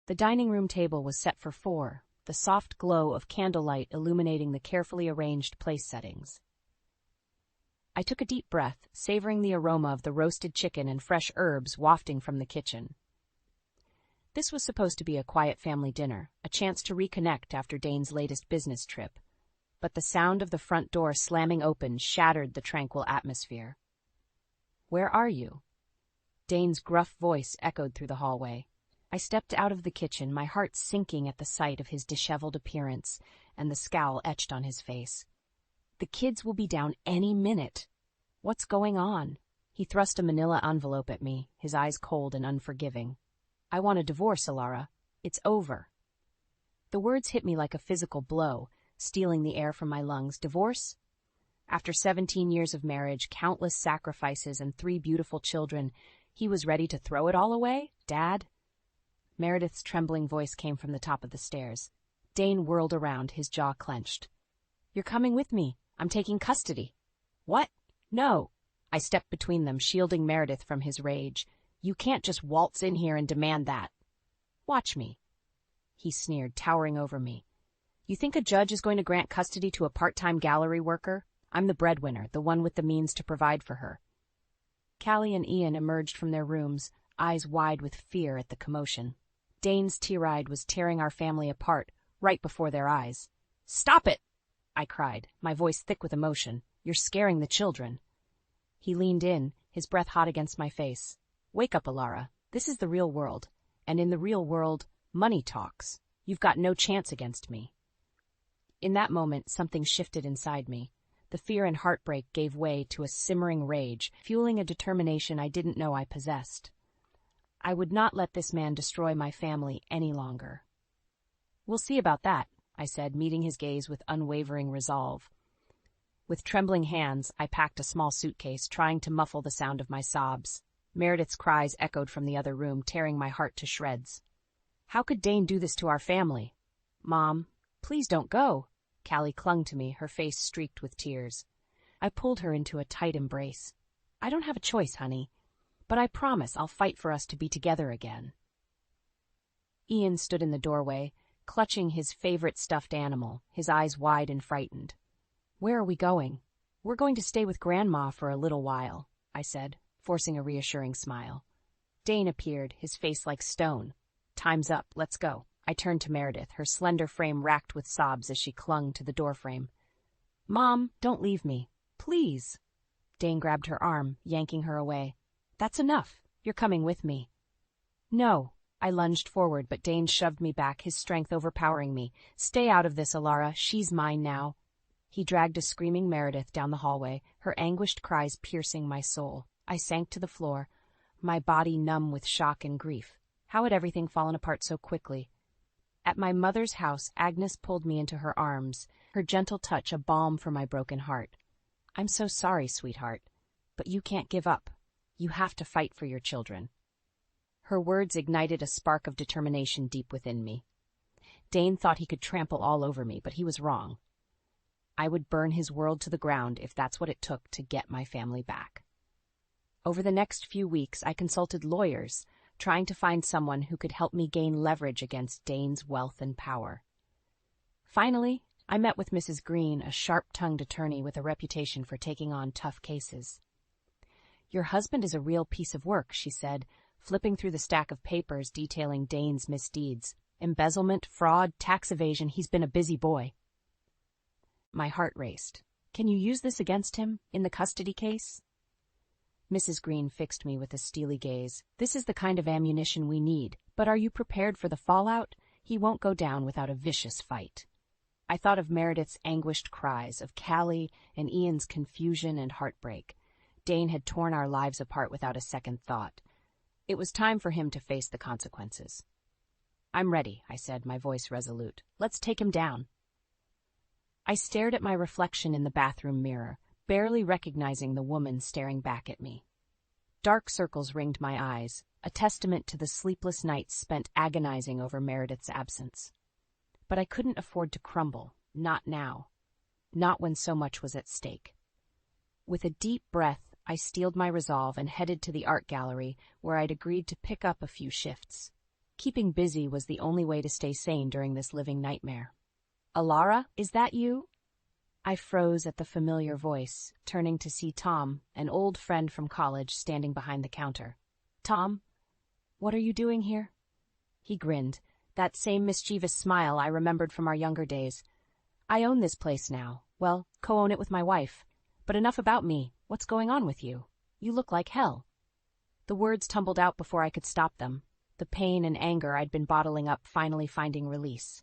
The dining room table was set for 4, the soft glow of candlelight illuminating the carefully arranged place settings. I took a deep breath, savoring the aroma of the roasted chicken and fresh herbs wafting from the kitchen. This was supposed to be a quiet family dinner, a chance to reconnect after Dane's latest business trip, but the sound of the front door slamming open shattered the tranquil atmosphere. "Where are you?" Dane's gruff voice echoed through the hallway. I stepped out of the kitchen, my heart sinking at the sight of his disheveled appearance and the scowl etched on his face. "The kids will be down any minute. What's going on?" He thrust a manila envelope at me, his eyes cold and unforgiving. "I want a divorce, Alara. It's over." The words hit me like a physical blow, stealing the air from my lungs. Divorce? After 17 years of marriage, countless sacrifices, and 3 beautiful children, he was ready to throw it all away? Dad? Meredith's trembling voice came from the top of the stairs. Dane whirled around, his jaw clenched. "You're coming with me. I'm taking custody." "What? No." I stepped between them, shielding Meredith from his rage. "You can't just waltz in here and demand that." "Watch me," he sneered, towering over me. "You think a judge is going to grant custody to a part-time gallery worker? I'm the breadwinner, the one with the means to provide for her." Callie and Ian emerged from their rooms, eyes wide with fear at the commotion. Dane's tirade was tearing our family apart, right before their eyes. "Stop it!" I cried, my voice thick with emotion. "You're scaring the children." He leaned in, his breath hot against my face. "Wake up, Alara. This is the real world. And in the real world, money talks. You've got no chance against me." In that moment, something shifted inside me. The fear and heartbreak gave way to a simmering rage, fueling a determination I didn't know I possessed. I would not let this man destroy my family any longer. "We'll see about that," I said, meeting his gaze with unwavering resolve. With trembling hands, I packed a small suitcase, trying to muffle the sound of my sobs. Meredith's cries echoed from the other room, tearing my heart to shreds. "How could Dane do this to our family?" "Mom, please don't go." Callie clung to me, her face streaked with tears. I pulled her into a tight embrace. "I don't have a choice, honey, but I promise I'll fight for us to be together again." Ian stood in the doorway, clutching his favorite stuffed animal, his eyes wide and frightened. "Where are we going?" "We're going to stay with Grandma for a little while," I said, forcing a reassuring smile. Dane appeared, his face like stone. "Time's up, let's go." I turned to Meredith, her slender frame racked with sobs as she clung to the doorframe. "Mom, don't leave me. Please." Dane grabbed her arm, yanking her away. "That's enough. You're coming with me." "No." I lunged forward, but Dane shoved me back, his strength overpowering me. "Stay out of this, Alara. She's mine now." He dragged a screaming Meredith down the hallway, her anguished cries piercing my soul. I sank to the floor, my body numb with shock and grief. How had everything fallen apart so quickly? At my mother's house, Agnes pulled me into her arms, her gentle touch a balm for my broken heart. "I'm so sorry, sweetheart, but you can't give up. You have to fight for your children." Her words ignited a spark of determination deep within me. Dane thought he could trample all over me, but he was wrong. I would burn his world to the ground if that's what it took to get my family back. Over the next few weeks, I consulted lawyers, trying to find someone who could help me gain leverage against Dane's wealth and power. Finally, I met with Mrs. Green, a sharp-tongued attorney with a reputation for taking on tough cases. "Your husband is a real piece of work," she said, flipping through the stack of papers detailing Dane's misdeeds. "Embezzlement, fraud, tax evasion, he's been a busy boy." My heart raced. "Can you use this against him, in the custody case?" Mrs. Green fixed me with a steely gaze. "This is the kind of ammunition we need, but are you prepared for the fallout? He won't go down without a vicious fight." I thought of Meredith's anguished cries, of Callie and Ian's confusion and heartbreak. Dane had torn our lives apart without a second thought. It was time for him to face the consequences. "I'm ready," I said, my voice resolute. "Let's take him down." I stared at my reflection in the bathroom mirror, barely recognizing the woman staring back at me. Dark circles ringed my eyes, a testament to the sleepless nights spent agonizing over Meredith's absence. But I couldn't afford to crumble, not now, not when so much was at stake. With a deep breath, I steeled my resolve and headed to the art gallery, where I'd agreed to pick up a few shifts. Keeping busy was the only way to stay sane during this living nightmare. "Alara, is that you?" I froze at the familiar voice, turning to see Tom, an old friend from college, standing behind the counter. "Tom, what are you doing here?" He grinned, that same mischievous smile I remembered from our younger days. "I own this place now. Well, co-own it with my wife. But enough about me. What's going on with you? You look like hell." The words tumbled out before I could stop them, the pain and anger I'd been bottling up finally finding release.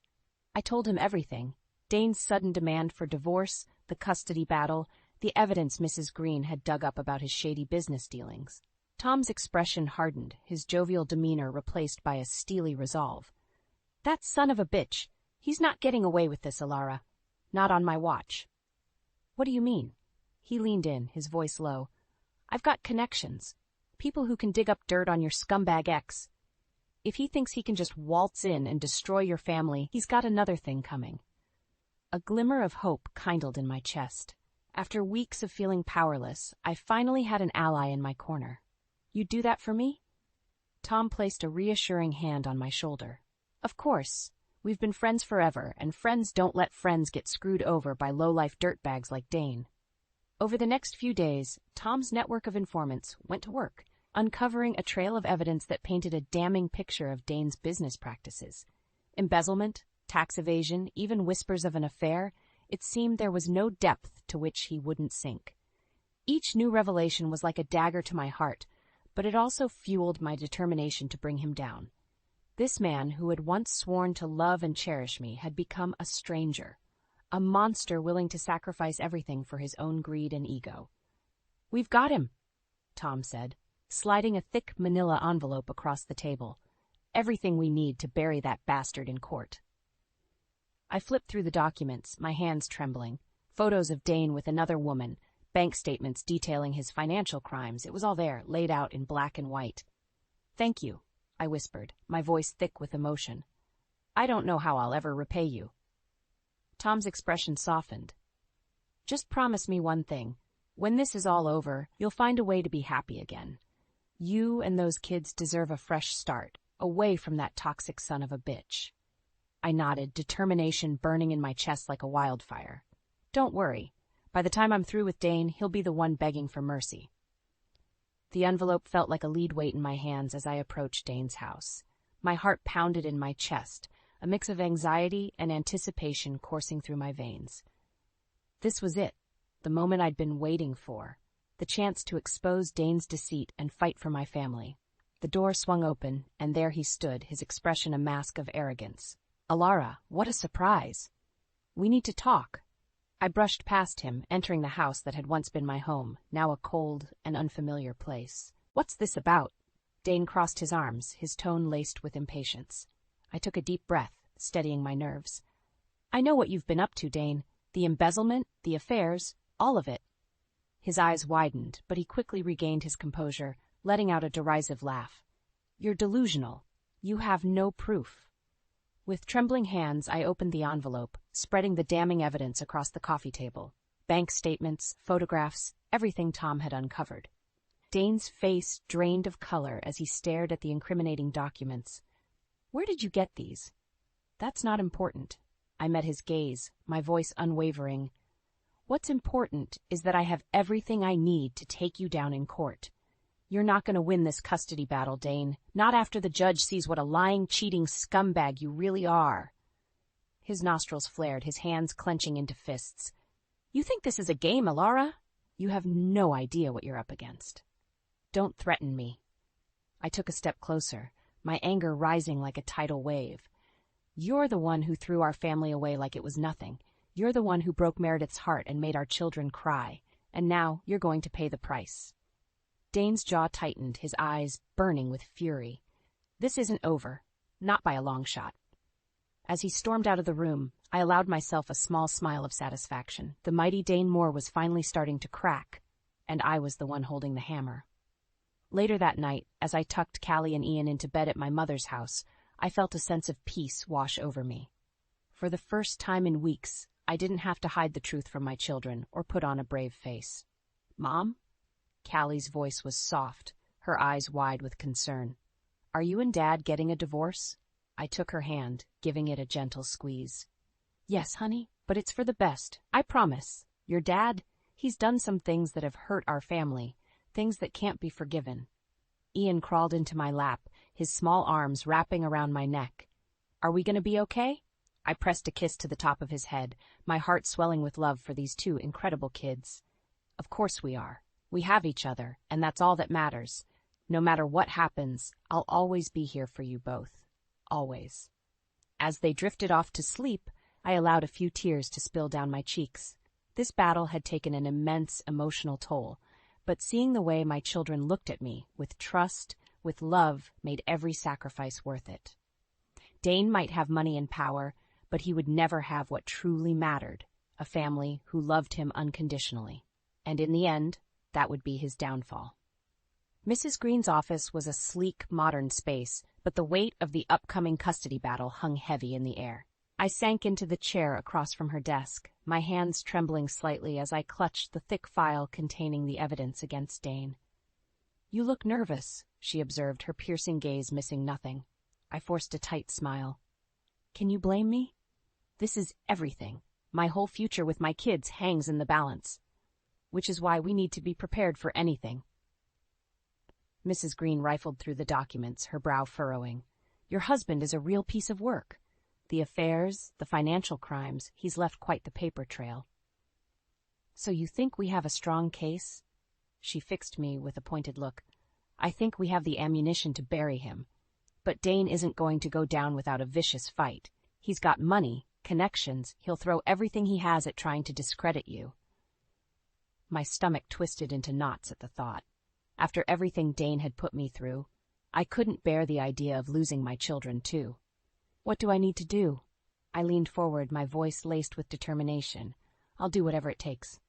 I told him everything. Dane's sudden demand for divorce, the custody battle, the evidence Mrs. Green had dug up about his shady business dealings. Tom's expression hardened, his jovial demeanor replaced by a steely resolve. "That son of a bitch. He's not getting away with this, Alara. Not on my watch." "What do you mean?" He leaned in, his voice low. "I've got connections. People who can dig up dirt on your scumbag ex. If he thinks he can just waltz in and destroy your family, he's got another thing coming." A glimmer of hope kindled in my chest. After weeks of feeling powerless, I finally had an ally in my corner. "You'd do that for me?" Tom placed a reassuring hand on my shoulder. "Of course. We've been friends forever, and friends don't let friends get screwed over by low-life dirtbags like Dane." Over the next few days, Tom's network of informants went to work, uncovering a trail of evidence that painted a damning picture of Dane's business practices. Embezzlement, tax evasion, even whispers of an affair, it seemed there was no depth to which he wouldn't sink. Each new revelation was like a dagger to my heart, but it also fueled my determination to bring him down. This man, who had once sworn to love and cherish me, had become a stranger, a monster willing to sacrifice everything for his own greed and ego. "We've got him," Tom said, sliding a thick manila envelope across the table. "Everything we need to bury that bastard in court." I flipped through the documents, my hands trembling. Photos of Dane with another woman, bank statements detailing his financial crimes. It was all there, laid out in black and white. "Thank you," I whispered, my voice thick with emotion. "I don't know how I'll ever repay you." Tom's expression softened. "Just promise me one thing. When this is all over, you'll find a way to be happy again. You and those kids deserve a fresh start, away from that toxic son of a bitch." I nodded, determination burning in my chest like a wildfire. "Don't worry. By the time I'm through with Dane, he'll be the one begging for mercy." The envelope felt like a lead weight in my hands as I approached Dane's house. My heart pounded in my chest, a mix of anxiety and anticipation coursing through my veins. This was it, the moment I'd been waiting for, the chance to expose Dane's deceit and fight for my family. The door swung open, and there he stood, his expression a mask of arrogance. "Alara, what a surprise. We need to talk." I brushed past him, entering the house that had once been my home, now a cold and unfamiliar place. "What's this about?" Dane crossed his arms, his tone laced with impatience. I took a deep breath, steadying my nerves. "I know what you've been up to, Dane. The embezzlement, the affairs, all of it." His eyes widened, but he quickly regained his composure, letting out a derisive laugh. "You're delusional. You have no proof." With trembling hands, I opened the envelope, spreading the damning evidence across the coffee table. Bank statements, photographs, everything Tom had uncovered. Dane's face drained of color as he stared at the incriminating documents. "Where did you get these?" "That's not important." I met his gaze, my voice unwavering. "What's important is that I have everything I need to take you down in court. You're not going to win this custody battle, Dane. Not after the judge sees what a lying, cheating scumbag you really are." His nostrils flared, his hands clenching into fists. "You think this is a game, Alara? You have no idea what you're up against." "Don't threaten me." I took a step closer, my anger rising like a tidal wave. "You're the one who threw our family away like it was nothing. You're the one who broke Meredith's heart and made our children cry. And now you're going to pay the price." Dane's jaw tightened, his eyes burning with fury. "This isn't over. Not by a long shot." As he stormed out of the room, I allowed myself a small smile of satisfaction. The mighty Dane Moore was finally starting to crack, and I was the one holding the hammer. Later that night, as I tucked Callie and Ian into bed at my mother's house, I felt a sense of peace wash over me. For the first time in weeks, I didn't have to hide the truth from my children or put on a brave face. "Mom?" Callie's voice was soft, her eyes wide with concern. Are you and Dad getting a divorce? I took her hand, giving it a gentle squeeze. Yes, honey, but it's for the best, I promise. Your dad, he's done some things that have hurt our family, things that can't be forgiven. Ian crawled into my lap, his small arms wrapping around my neck. Are we going to be okay? I pressed a kiss to the top of his head, my heart swelling with love for these two incredible kids. Of course we are. We have each other, and that's all that matters. No matter what happens, I'll always be here for you both. Always. As they drifted off to sleep, I allowed a few tears to spill down my cheeks. This battle had taken an immense emotional toll, but seeing the way my children looked at me, with trust, with love, made every sacrifice worth it. Dane might have money and power, but he would never have what truly mattered, a family who loved him unconditionally. And in the end, that would be his downfall. Mrs. Green's office was a sleek, modern space, but the weight of the upcoming custody battle hung heavy in the air. I sank into the chair across from her desk, my hands trembling slightly as I clutched the thick file containing the evidence against Dane. You look nervous, she observed, her piercing gaze missing nothing. I forced a tight smile. Can you blame me? This is everything. My whole future with my kids hangs in the balance. Which is why we need to be prepared for anything. Mrs. Green rifled through the documents, her brow furrowing. Your husband is a real piece of work. The affairs, the financial crimes, he's left quite the paper trail. So you think we have a strong case? She fixed me with a pointed look. I think we have the ammunition to bury him. But Dane isn't going to go down without a vicious fight. He's got money, connections, he'll throw everything he has at trying to discredit you. My stomach twisted into knots at the thought. After everything Dane had put me through, I couldn't bear the idea of losing my children, too. What do I need to do? I leaned forward, my voice laced with determination. I'll do whatever it takes.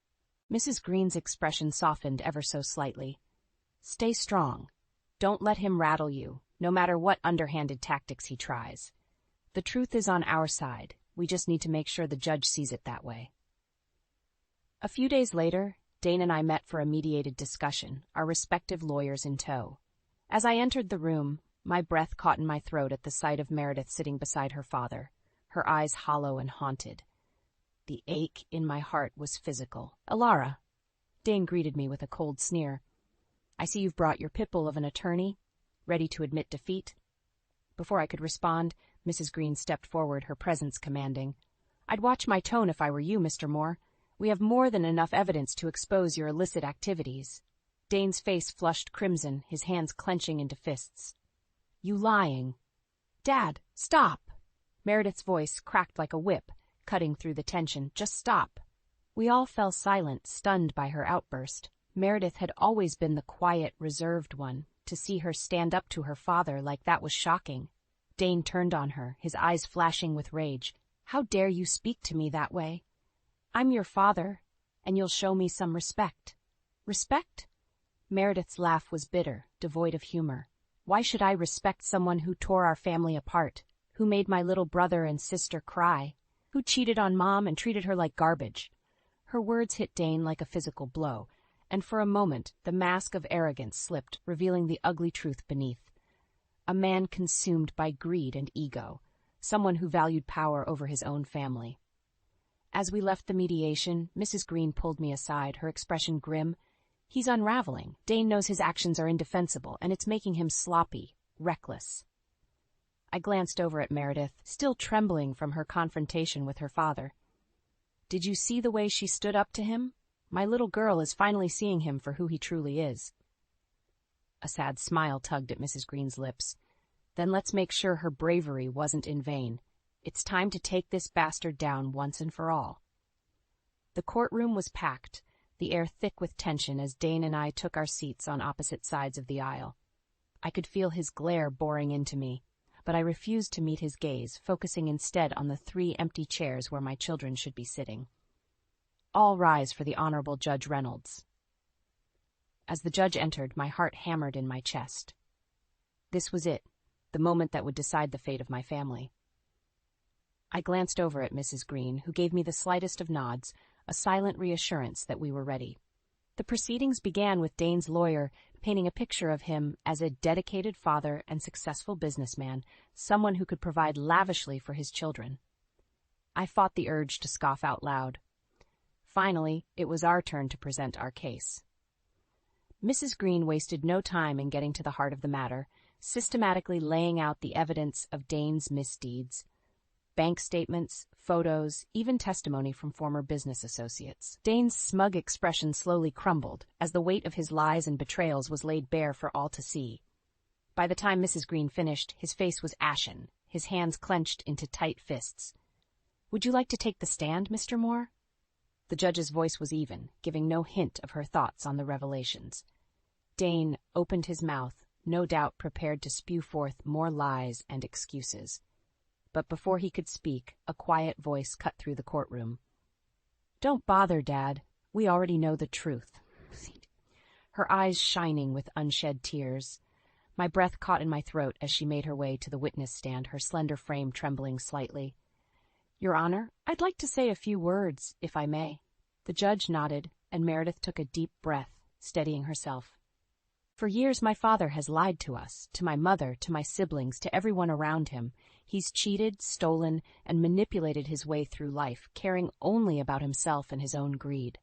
Mrs. Green's expression softened ever so slightly. Stay strong. Don't let him rattle you, no matter what underhanded tactics he tries. The truth is on our side. We just need to make sure the judge sees it that way. A few days later, Dane and I met for a mediated discussion, our respective lawyers in tow. As I entered the room, my breath caught in my throat at the sight of Meredith sitting beside her father, her eyes hollow and haunted. The ache in my heart was physical. Alara. Dane greeted me with a cold sneer. I see you've brought your pitbull of an attorney, ready to admit defeat. Before I could respond, Mrs. Green stepped forward, her presence commanding. I'd watch my tone if I were you, Mr. Moore. We have more than enough evidence to expose your illicit activities. Dane's face flushed crimson, his hands clenching into fists. You lying. Dad, stop. Meredith's voice cracked like a whip, cutting through the tension. Just stop. We all fell silent, stunned by her outburst. Meredith had always been the quiet, reserved one. To see her stand up to her father like that was shocking. Dane turned on her, his eyes flashing with rage. How dare you speak to me that way? I'm your father, and you'll show me some respect. Respect? Meredith's laugh was bitter, devoid of humor. Why should I respect someone who tore our family apart, who made my little brother and sister cry, who cheated on Mom and treated her like garbage? Her words hit Dane like a physical blow, and for a moment the mask of arrogance slipped, revealing the ugly truth beneath. A man consumed by greed and ego, someone who valued power over his own family. As we left the mediation, Mrs. Green pulled me aside, her expression grim. He's unraveling. Dane knows his actions are indefensible, and it's making him sloppy, reckless. I glanced over at Meredith, still trembling from her confrontation with her father. Did you see the way she stood up to him? My little girl is finally seeing him for who he truly is. A sad smile tugged at Mrs. Green's lips. Then let's make sure her bravery wasn't in vain. It's time to take this bastard down once and for all. The courtroom was packed, the air thick with tension as Dane and I took our seats on opposite sides of the aisle. I could feel his glare boring into me, but I refused to meet his gaze, focusing instead on the 3 empty chairs where my children should be sitting. All rise for the Honorable Judge Reynolds. As the judge entered, my heart hammered in my chest. This was it, the moment that would decide the fate of my family. I glanced over at Mrs. Green, who gave me the slightest of nods, a silent reassurance that we were ready. The proceedings began with Dane's lawyer painting a picture of him as a dedicated father and successful businessman, someone who could provide lavishly for his children. I fought the urge to scoff out loud. Finally, it was our turn to present our case. Mrs. Green wasted no time in getting to the heart of the matter, systematically laying out the evidence of Dane's misdeeds. Bank statements, photos, even testimony from former business associates. Dane's smug expression slowly crumbled as the weight of his lies and betrayals was laid bare for all to see. By the time Mrs. Green finished, his face was ashen, his hands clenched into tight fists. "Would you like to take the stand, Mr. Moore?" The judge's voice was even, giving no hint of her thoughts on the revelations. Dane opened his mouth, no doubt prepared to spew forth more lies and excuses. But before he could speak, a quiet voice cut through the courtroom. "Don't bother, Dad. We already know the truth." Her eyes shining with unshed tears. My breath caught in my throat as she made her way to the witness stand, her slender frame trembling slightly. "Your Honor, I'd like to say a few words, if I may." The judge nodded, and Meredith took a deep breath, steadying herself. "For years my father has lied to us, to my mother, to my siblings, to everyone around him. He's cheated, stolen, and manipulated his way through life, caring only about himself and his own greed."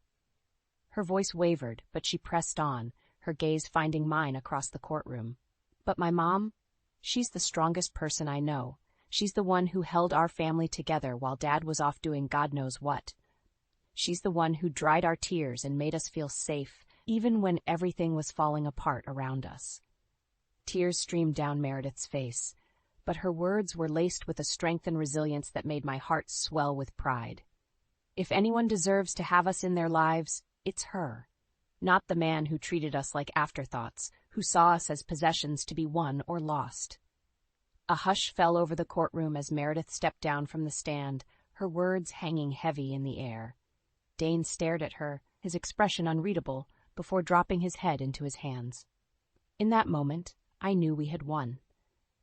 Her voice wavered, but she pressed on, her gaze finding mine across the courtroom. "But my mom? She's the strongest person I know. She's the one who held our family together while Dad was off doing God knows what. She's the one who dried our tears and made us feel safe, even when everything was falling apart around us." Tears streamed down Meredith's face, but her words were laced with a strength and resilience that made my heart swell with pride. If anyone deserves to have us in their lives, it's her. Not the man who treated us like afterthoughts, who saw us as possessions to be won or lost. A hush fell over the courtroom as Meredith stepped down from the stand, her words hanging heavy in the air. Dane stared at her, his expression unreadable, before dropping his head into his hands. In that moment, I knew we had won.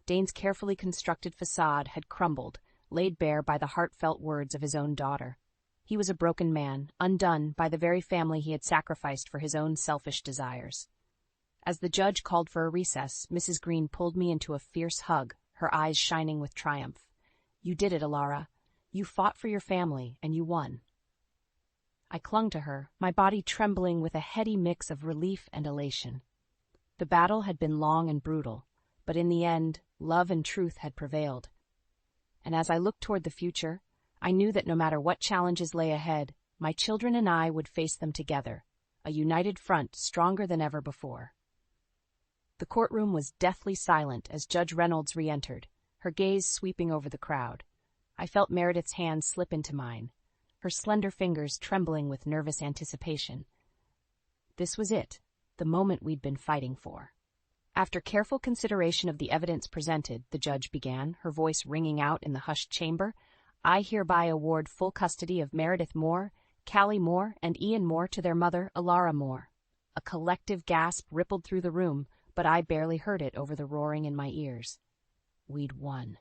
Dane's carefully constructed facade had crumbled, laid bare by the heartfelt words of his own daughter. He was a broken man, undone by the very family he had sacrificed for his own selfish desires. As the judge called for a recess, Mrs. Green pulled me into a fierce hug, her eyes shining with triumph. "You did it, Alara. You fought for your family, and you won." I clung to her, my body trembling with a heady mix of relief and elation. The battle had been long and brutal, but in the end, love and truth had prevailed. And as I looked toward the future, I knew that no matter what challenges lay ahead, my children and I would face them together, a united front stronger than ever before. The courtroom was deathly silent as Judge Reynolds re-entered, her gaze sweeping over the crowd. I felt Meredith's hand slip into mine, her slender fingers trembling with nervous anticipation. This was it, the moment we'd been fighting for. After careful consideration of the evidence presented, the judge began, her voice ringing out in the hushed chamber, "I hereby award full custody of Meredith Moore, Callie Moore, and Ian Moore to their mother, Alara Moore." A collective gasp rippled through the room, but I barely heard it over the roaring in my ears. We'd won.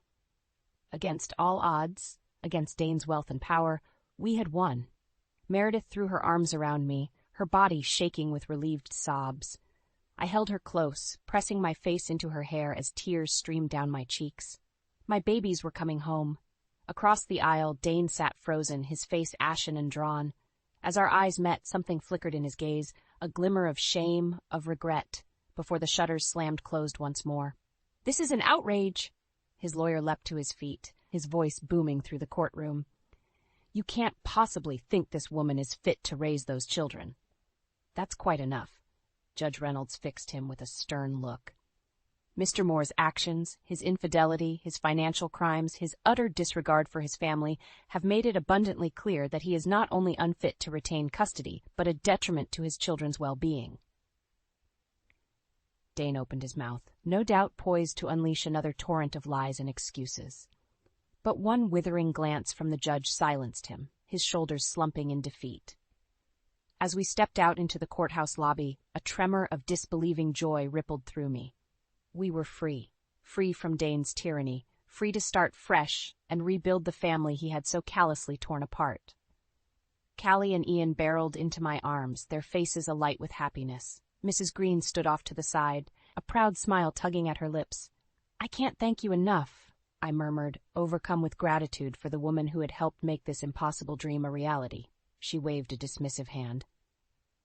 Against all odds, against Dane's wealth and power, we had won. Meredith threw her arms around me, her body shaking with relieved sobs. I held her close, pressing my face into her hair as tears streamed down my cheeks. My babies were coming home. Across the aisle, Dane sat frozen, his face ashen and drawn. As our eyes met, something flickered in his gaze, a glimmer of shame, of regret, before the shutters slammed closed once more. "This is an outrage!" His lawyer leapt to his feet, his voice booming through the courtroom. "You can't possibly think this woman is fit to raise those children." "That's quite enough." Judge Reynolds fixed him with a stern look. Mr. Moore's actions, his infidelity, his financial crimes, his utter disregard for his family have made it abundantly clear that he is not only unfit to retain custody, but a detriment to his children's well-being. Dane opened his mouth, no doubt poised to unleash another torrent of lies and excuses. But one withering glance from the judge silenced him, his shoulders slumping in defeat. As we stepped out into the courthouse lobby, a tremor of disbelieving joy rippled through me. We were free, free from Dane's tyranny, free to start fresh and rebuild the family he had so callously torn apart. Callie and Ian barreled into my arms, their faces alight with happiness. Mrs. Green stood off to the side, a proud smile tugging at her lips. "I can't thank you enough," I murmured, overcome with gratitude for the woman who had helped make this impossible dream a reality. She waved a dismissive hand.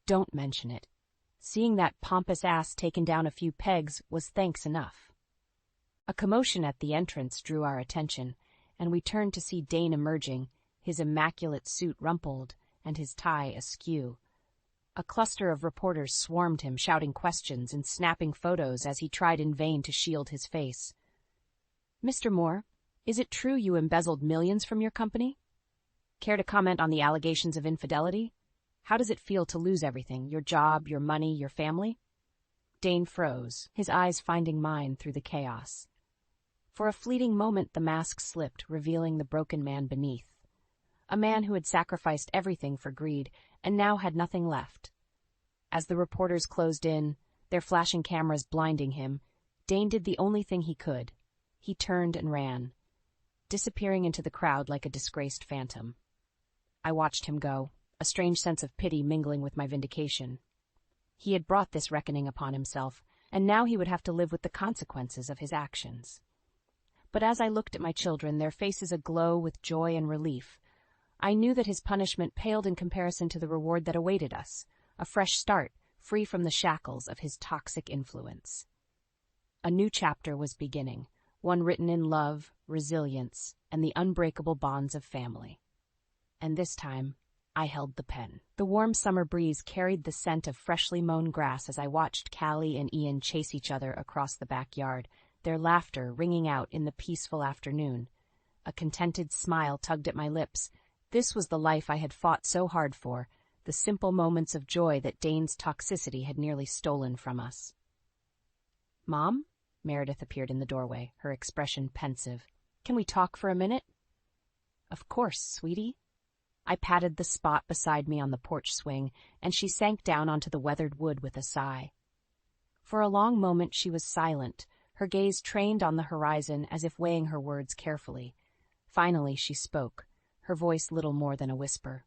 "Don't mention it. Seeing that pompous ass taken down a few pegs was thanks enough." A commotion at the entrance drew our attention, and we turned to see Dane emerging, his immaculate suit rumpled and his tie askew. A cluster of reporters swarmed him, shouting questions and snapping photos as he tried in vain to shield his face. "Mr. Moore, is it true you embezzled millions from your company? Care to comment on the allegations of infidelity? How does it feel to lose everything, your job, your money, your family?" Dane froze, his eyes finding mine through the chaos. For a fleeting moment the mask slipped, revealing the broken man beneath. A man who had sacrificed everything for greed and now had nothing left. As the reporters closed in, their flashing cameras blinding him, Dane did the only thing he could. He turned and ran, disappearing into the crowd like a disgraced phantom. I watched him go, a strange sense of pity mingling with my vindication. He had brought this reckoning upon himself, and now he would have to live with the consequences of his actions. But as I looked at my children, their faces aglow with joy and relief, I knew that his punishment paled in comparison to the reward that awaited us, a fresh start, free from the shackles of his toxic influence. A new chapter was beginning, one written in love, resilience, and the unbreakable bonds of family. And this time, I held the pen. The warm summer breeze carried the scent of freshly mown grass as I watched Callie and Ian chase each other across the backyard, their laughter ringing out in the peaceful afternoon. A contented smile tugged at my lips. This was the life I had fought so hard for, the simple moments of joy that Dane's toxicity had nearly stolen from us. "Mom?" Meredith appeared in the doorway, her expression pensive. "Can we talk for a minute?" "Of course, sweetie." I patted the spot beside me on the porch swing, and she sank down onto the weathered wood with a sigh. For a long moment she was silent, her gaze trained on the horizon as if weighing her words carefully. Finally she spoke, her voice little more than a whisper.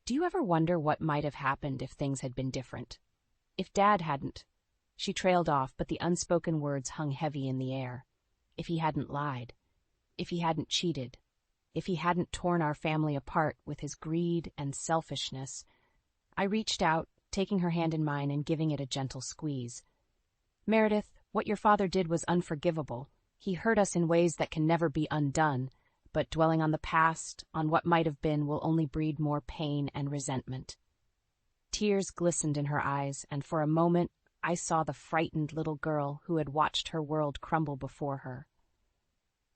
"Do you ever wonder what might have happened if things had been different? If Dad hadn't—" She trailed off, but the unspoken words hung heavy in the air. If he hadn't lied. If he hadn't cheated. If he hadn't torn our family apart with his greed and selfishness. I reached out, taking her hand in mine and giving it a gentle squeeze. "Meredith, what your father did was unforgivable. He hurt us in ways that can never be undone, but dwelling on the past, on what might have been, will only breed more pain and resentment." Tears glistened in her eyes, and for a moment I saw the frightened little girl who had watched her world crumble before her.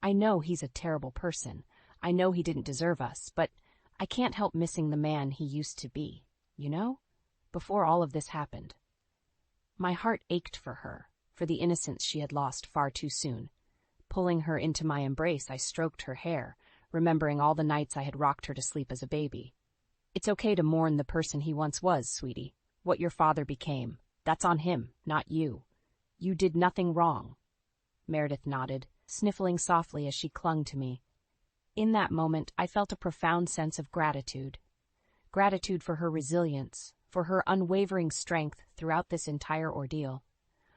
"I know he's a terrible person. I know he didn't deserve us, but I can't help missing the man he used to be, you know? Before all of this happened." My heart ached for her, for the innocence she had lost far too soon. Pulling her into my embrace, I stroked her hair, remembering all the nights I had rocked her to sleep as a baby. "It's okay to mourn the person he once was, sweetie. What your father became. That's on him, not you. You did nothing wrong." Meredith nodded, sniffling softly as she clung to me. In that moment, I felt a profound sense of gratitude. Gratitude for her resilience, for her unwavering strength throughout this entire ordeal.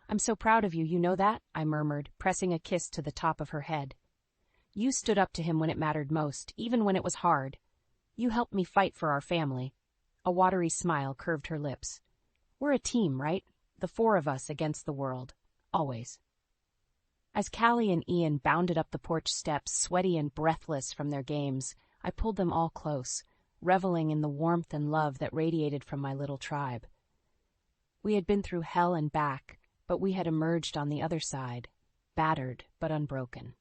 "I'm so proud of you, you know that?" I murmured, pressing a kiss to the top of her head. "You stood up to him when it mattered most, even when it was hard. You helped me fight for our family." A watery smile curved her lips. "We're a team, right? The four of us against the world. Always." As Callie and Ian bounded up the porch steps, sweaty and breathless from their games, I pulled them all close, reveling in the warmth and love that radiated from my little tribe. We had been through hell and back, but we had emerged on the other side, battered but unbroken.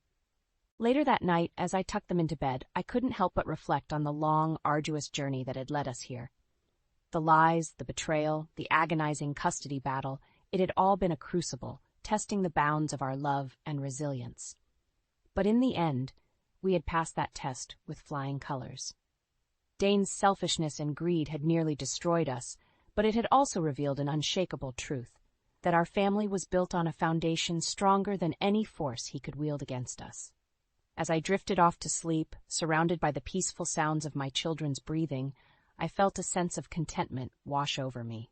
Later that night, as I tucked them into bed, I couldn't help but reflect on the long, arduous journey that had led us here. The lies, the betrayal, the agonizing custody battle, it had all been a crucible, testing the bounds of our love and resilience. But in the end, we had passed that test with flying colors. Dane's selfishness and greed had nearly destroyed us, but it had also revealed an unshakable truth, that our family was built on a foundation stronger than any force he could wield against us. As I drifted off to sleep, surrounded by the peaceful sounds of my children's breathing, I felt a sense of contentment wash over me.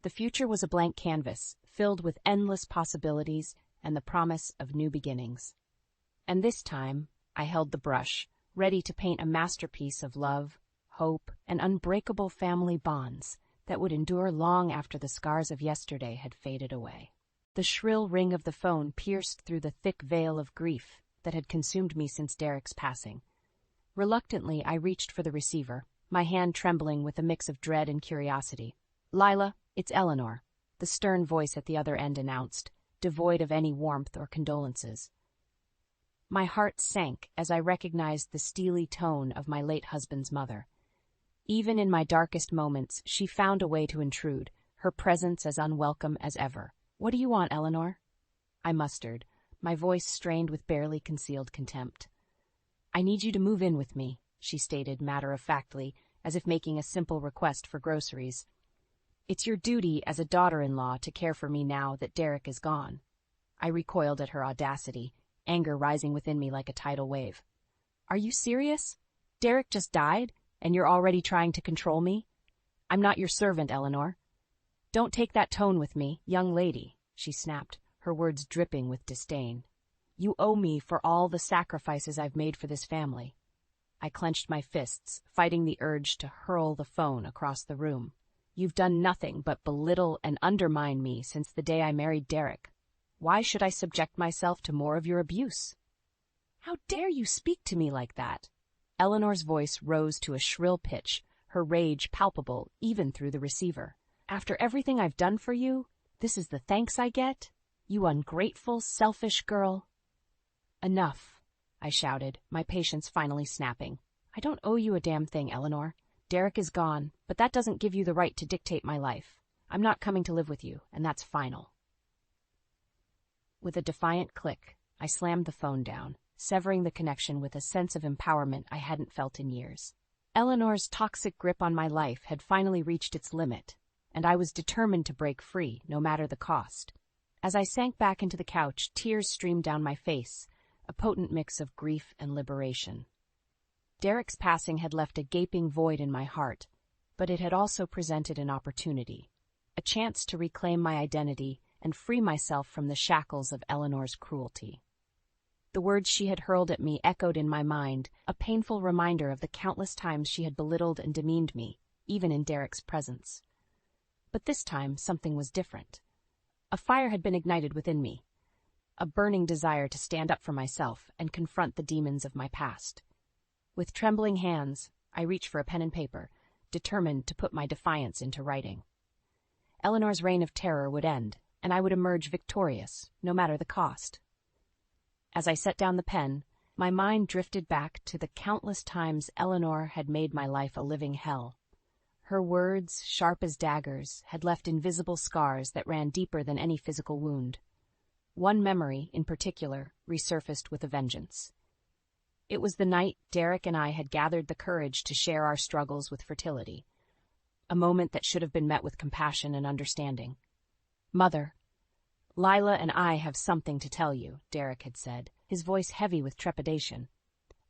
The future was a blank canvas, filled with endless possibilities and the promise of new beginnings. And this time, I held the brush, ready to paint a masterpiece of love, hope, and unbreakable family bonds that would endure long after the scars of yesterday had faded away. The shrill ring of the phone pierced through the thick veil of grief that had consumed me since Derek's passing. Reluctantly, I reached for the receiver, my hand trembling with a mix of dread and curiosity. "Lila, it's Eleanor," the stern voice at the other end announced, devoid of any warmth or condolences. My heart sank as I recognized the steely tone of my late husband's mother. Even in my darkest moments, she found a way to intrude, her presence as unwelcome as ever. "What do you want, Eleanor?" I mustered, my voice strained with barely concealed contempt. "I need you to move in with me," she stated matter-of-factly, as if making a simple request for groceries. "It's your duty as a daughter-in-law to care for me now that Derek is gone." I recoiled at her audacity, anger rising within me like a tidal wave. "Are you serious? Derek just died, and you're already trying to control me? I'm not your servant, Eleanor." "Don't take that tone with me, young lady," she snapped, her words dripping with disdain. "You owe me for all the sacrifices I've made for this family." I clenched my fists, fighting the urge to hurl the phone across the room. "You've done nothing but belittle and undermine me since the day I married Derek. Why should I subject myself to more of your abuse?" "How dare you speak to me like that?" Eleanor's voice rose to a shrill pitch, her rage palpable even through the receiver. "After everything I've done for you, this is the thanks I get? You ungrateful, selfish girl." "Enough," I shouted, my patience finally snapping. "I don't owe you a damn thing, Eleanor. Derek is gone, but that doesn't give you the right to dictate my life. I'm not coming to live with you, and that's final." With a defiant click, I slammed the phone down, severing the connection with a sense of empowerment I hadn't felt in years. Eleanor's toxic grip on my life had finally reached its limit, and I was determined to break free, no matter the cost. As I sank back into the couch, tears streamed down my face, a potent mix of grief and liberation. Derek's passing had left a gaping void in my heart, but it had also presented an opportunity, a chance to reclaim my identity and free myself from the shackles of Eleanor's cruelty. The words she had hurled at me echoed in my mind, a painful reminder of the countless times she had belittled and demeaned me, even in Derek's presence. But this time, something was different. A fire had been ignited within me, a burning desire to stand up for myself and confront the demons of my past. With trembling hands, I reached for a pen and paper, determined to put my defiance into writing. Eleanor's reign of terror would end, and I would emerge victorious, no matter the cost. As I set down the pen, my mind drifted back to the countless times Eleanor had made my life a living hell. Her words, sharp as daggers, had left invisible scars that ran deeper than any physical wound. One memory, in particular, resurfaced with a vengeance. It was the night Derek and I had gathered the courage to share our struggles with fertility, a moment that should have been met with compassion and understanding. "Mother, Lila and I have something to tell you," Derek had said, his voice heavy with trepidation.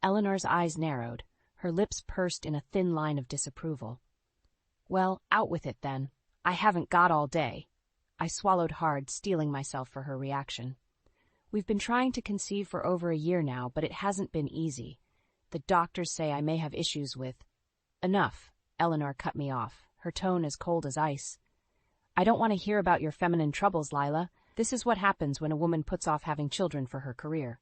Eleanor's eyes narrowed, her lips pursed in a thin line of disapproval. "Well, out with it then. I haven't got all day." I swallowed hard, steeling myself for her reaction. "We've been trying to conceive for over a year now, but it hasn't been easy. The doctors say I may have issues with—" "Enough," Eleanor cut me off, her tone as cold as ice. "I don't want to hear about your feminine troubles, Lila. This is what happens when a woman puts off having children for her career."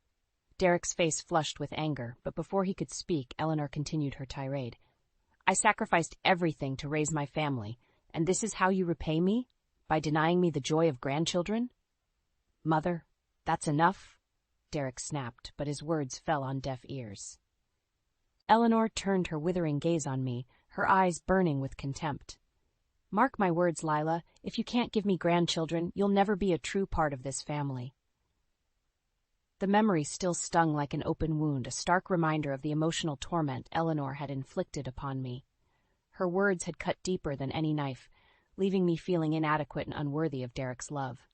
Derek's face flushed with anger, but before he could speak, Eleanor continued her tirade. "I sacrificed everything to raise my family, and this is how you repay me? By denying me the joy of grandchildren?" "Mother, that's enough," Derek snapped, but his words fell on deaf ears. Eleanor turned her withering gaze on me, her eyes burning with contempt. "Mark my words, Lila, if you can't give me grandchildren, you'll never be a true part of this family." The memory still stung like an open wound, a stark reminder of the emotional torment Eleanor had inflicted upon me. Her words had cut deeper than any knife, leaving me feeling inadequate and unworthy of Derek's love.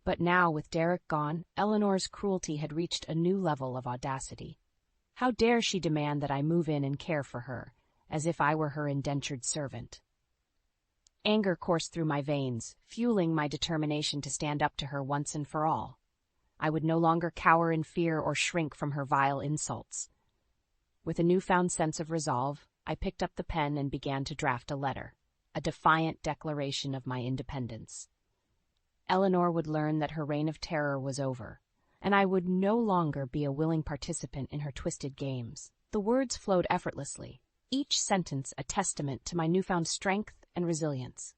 But now, with Derek gone, Eleanor's cruelty had reached a new level of audacity. How dare she demand that I move in and care for her, as if I were her indentured servant? Anger coursed through my veins, fueling my determination to stand up to her once and for all. I would no longer cower in fear or shrink from her vile insults. With a newfound sense of resolve, I picked up the pen and began to draft a letter, a defiant declaration of my independence. Eleanor would learn that her reign of terror was over, and I would no longer be a willing participant in her twisted games. The words flowed effortlessly, each sentence a testament to my newfound strength and resilience.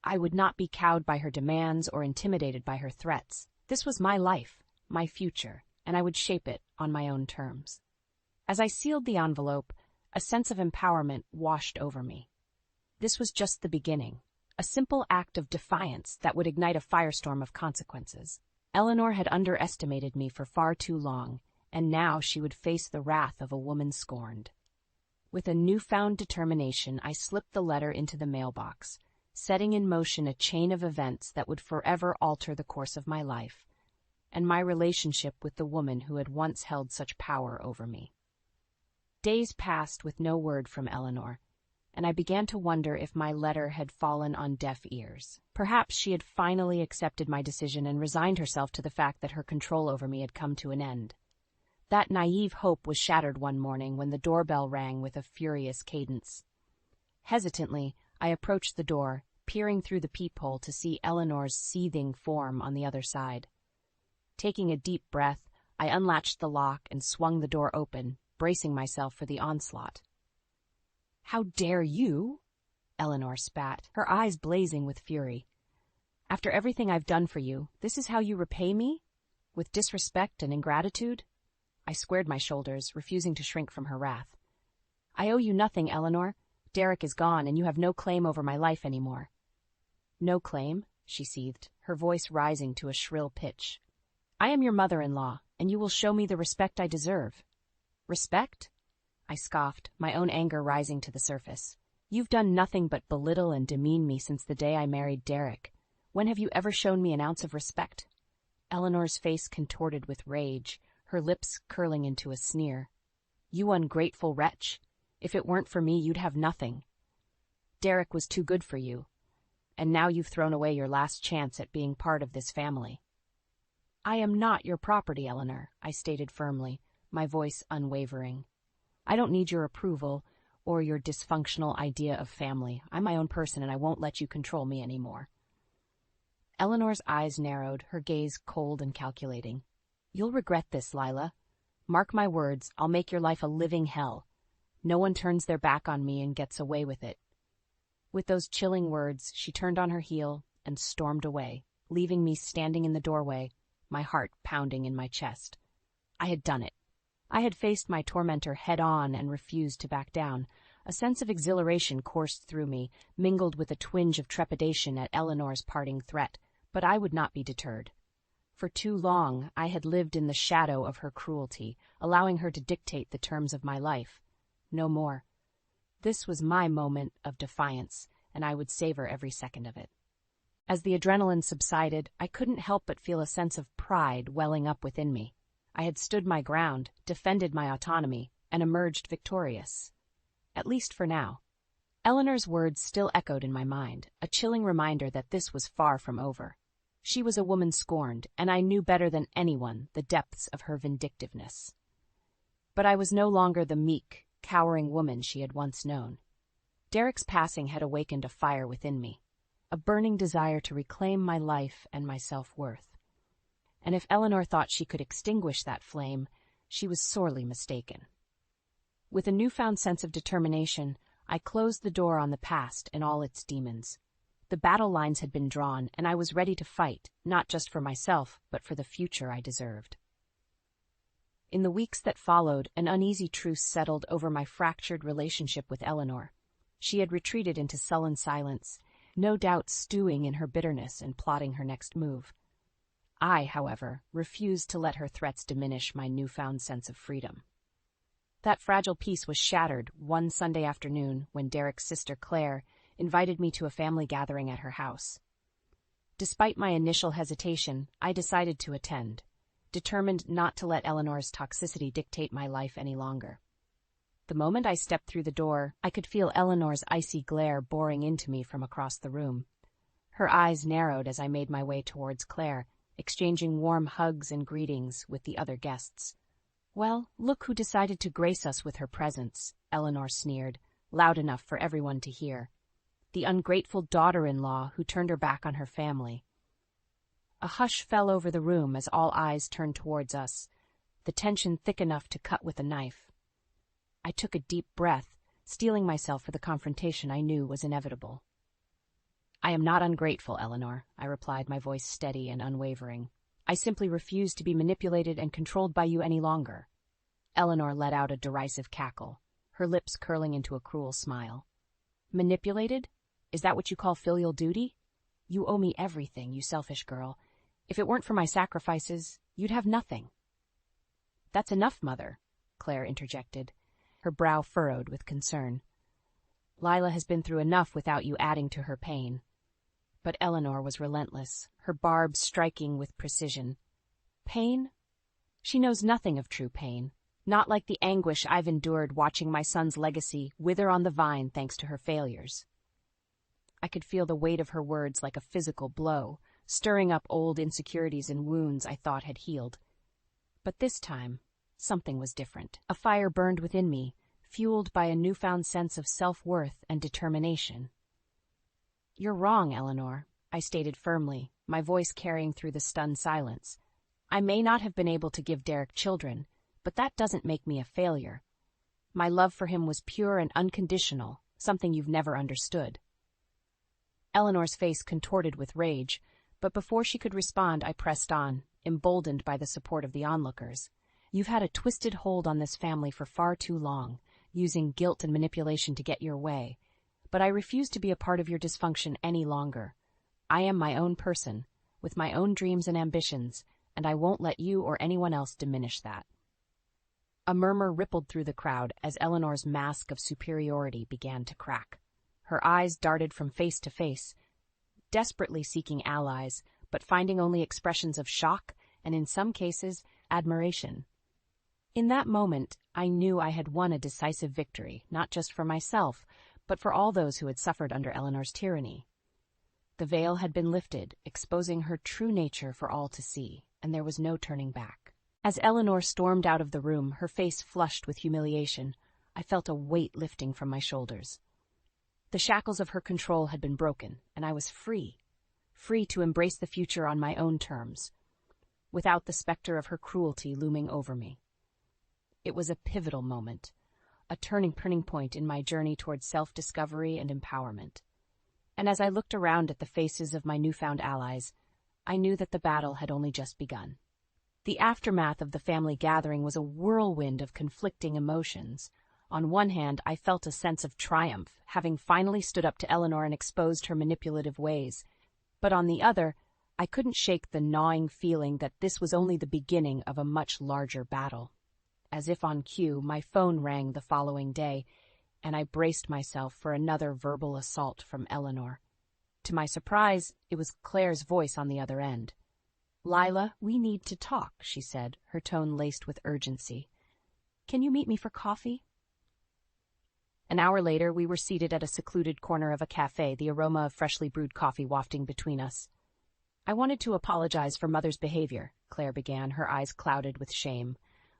I would not be cowed by her demands or intimidated by her threats. This was my life, my future, and I would shape it on my own terms. As I sealed the envelope, a sense of empowerment washed over me. This was just the beginning, a simple act of defiance that would ignite a firestorm of consequences. Eleanor had underestimated me for far too long, and now she would face the wrath of a woman scorned. With a newfound determination, I slipped the letter into the mailbox, setting in motion a chain of events that would forever alter the course of my life, and my relationship with the woman who had once held such power over me. Days passed with no word from Eleanor, and I began to wonder if my letter had fallen on deaf ears. Perhaps she had finally accepted my decision and resigned herself to the fact that her control over me had come to an end. That naive hope was shattered one morning when the doorbell rang with a furious cadence. Hesitantly, I approached the door, peering through the peephole to see Eleanor's seething form on the other side. Taking a deep breath, I unlatched the lock and swung the door open, bracing myself for the onslaught. "How dare you?" Eleanor spat, her eyes blazing with fury. "After everything I've done for you, this is how you repay me? With disrespect and ingratitude?" I squared my shoulders, refusing to shrink from her wrath. "I owe you nothing, Eleanor. Derek is gone, and you have no claim over my life anymore." "No claim?" she seethed, her voice rising to a shrill pitch. "I am your mother-in-law, and you will show me the respect I deserve." "Respect?" I scoffed, my own anger rising to the surface. "You've done nothing but belittle and demean me since the day I married Derek. When have you ever shown me an ounce of respect?" Eleanor's face contorted with rage, her lips curling into a sneer. "You ungrateful wretch! If it weren't for me, you'd have nothing. Derek was too good for you, and now you've thrown away your last chance at being part of this family." "I am not your property, Eleanor," I stated firmly, my voice unwavering. "I don't need your approval or your dysfunctional idea of family. I'm my own person, and I won't let you control me anymore." Eleanor's eyes narrowed, her gaze cold and calculating. "You'll regret this, Lila. Mark my words, I'll make your life a living hell. No one turns their back on me and gets away with it." With those chilling words, she turned on her heel and stormed away, leaving me standing in the doorway, my heart pounding in my chest. I had done it. I had faced my tormentor head-on and refused to back down. A sense of exhilaration coursed through me, mingled with a twinge of trepidation at Eleanor's parting threat, but I would not be deterred. For too long, I had lived in the shadow of her cruelty, allowing her to dictate the terms of my life. No more. This was my moment of defiance, and I would savor every second of it. As the adrenaline subsided, I couldn't help but feel a sense of pride welling up within me. I had stood my ground, defended my autonomy, and emerged victorious. At least for now. Eleanor's words still echoed in my mind, a chilling reminder that this was far from over. She was a woman scorned, and I knew better than anyone the depths of her vindictiveness. But I was no longer the meek, cowering woman she had once known. Derek's passing had awakened a fire within me, a burning desire to reclaim my life and my self-worth. And if Eleanor thought she could extinguish that flame, she was sorely mistaken. With a newfound sense of determination, I closed the door on the past and all its demons. The battle lines had been drawn, and I was ready to fight, not just for myself, but for the future I deserved. In the weeks that followed, an uneasy truce settled over my fractured relationship with Eleanor. She had retreated into sullen silence, no doubt stewing in her bitterness and plotting her next move. I, however, refused to let her threats diminish my newfound sense of freedom. That fragile peace was shattered one Sunday afternoon when Derek's sister Claire invited me to a family gathering at her house. Despite my initial hesitation, I decided to attend, determined not to let Eleanor's toxicity dictate my life any longer. The moment I stepped through the door, I could feel Eleanor's icy glare boring into me from across the room. Her eyes narrowed as I made my way towards Claire, exchanging warm hugs and greetings with the other guests. "Well, look who decided to grace us with her presence," Eleanor sneered, loud enough for everyone to hear. "The ungrateful daughter-in-law who turned her back on her family." A hush fell over the room as all eyes turned towards us, the tension thick enough to cut with a knife. I took a deep breath, steeling myself for the confrontation I knew was inevitable. "I am not ungrateful, Eleanor," I replied, my voice steady and unwavering. "I simply refuse to be manipulated and controlled by you any longer." Eleanor let out a derisive cackle, her lips curling into a cruel smile. "Manipulated? Is that what you call filial duty? You owe me everything, you selfish girl. If it weren't for my sacrifices, you'd have nothing." "That's enough, Mother," Claire interjected, her brow furrowed with concern. "Lila has been through enough without you adding to her pain." But Eleanor was relentless, her barbs striking with precision. "Pain? She knows nothing of true pain, not like the anguish I've endured watching my son's legacy wither on the vine thanks to her failures." I could feel the weight of her words like a physical blow, stirring up old insecurities and wounds I thought had healed. But this time, something was different. A fire burned within me, fueled by a newfound sense of self-worth and determination. "You're wrong, Eleanor," I stated firmly, my voice carrying through the stunned silence. "I may not have been able to give Derek children, but that doesn't make me a failure. My love for him was pure and unconditional, something you've never understood." Eleanor's face contorted with rage, but before she could respond, I pressed on, emboldened by the support of the onlookers. "You've had a twisted hold on this family for far too long, using guilt and manipulation to get your way. But I refuse to be a part of your dysfunction any longer. I am my own person, with my own dreams and ambitions, and I won't let you or anyone else diminish that." A murmur rippled through the crowd as Eleanor's mask of superiority began to crack. Her eyes darted from face to face, desperately seeking allies, but finding only expressions of shock and, in some cases, admiration. In that moment, I knew I had won a decisive victory, not just for myself, but for all those who had suffered under Eleanor's tyranny. The veil had been lifted, exposing her true nature for all to see, and there was no turning back. As Eleanor stormed out of the room, her face flushed with humiliation, I felt a weight lifting from my shoulders. The shackles of her control had been broken, and I was free to embrace the future on my own terms, without the specter of her cruelty looming over me. It was a pivotal moment, a turning point in my journey towards self-discovery and empowerment. And as I looked around at the faces of my newfound allies, I knew that the battle had only just begun. The aftermath of the family gathering was a whirlwind of conflicting emotions. On one hand, I felt a sense of triumph, having finally stood up to Eleanor and exposed her manipulative ways. But on the other, I couldn't shake the gnawing feeling that this was only the beginning of a much larger battle. As if on cue, my phone rang the following day, and I braced myself for another verbal assault from Eleanor. To my surprise, it was Claire's voice on the other end. "Lila, we need to talk," she said, her tone laced with urgency. "Can you meet me for coffee?" An hour later, we were seated at a secluded corner of a cafe, the aroma of freshly brewed coffee wafting between us. "I wanted to apologize for Mother's behavior," Claire began, her eyes clouded with shame.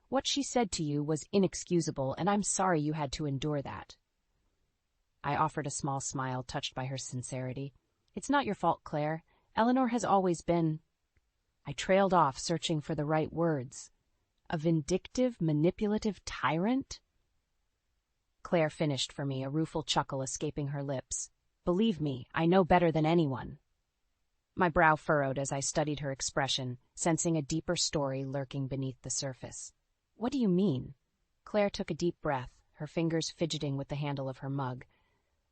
"What she said to you was inexcusable, and I'm sorry you had to endure that." I offered a small smile, touched by her sincerity. "It's not your fault, Claire. Eleanor has always been—" I trailed off, searching for the right words. "A vindictive, manipulative tyrant?" Claire finished for me, a rueful chuckle escaping her lips. "Believe me, I know better than anyone." My brow furrowed as I studied her expression, sensing a deeper story lurking beneath the surface. "What do you mean?" Claire took a deep breath, her fingers fidgeting with the handle of her mug.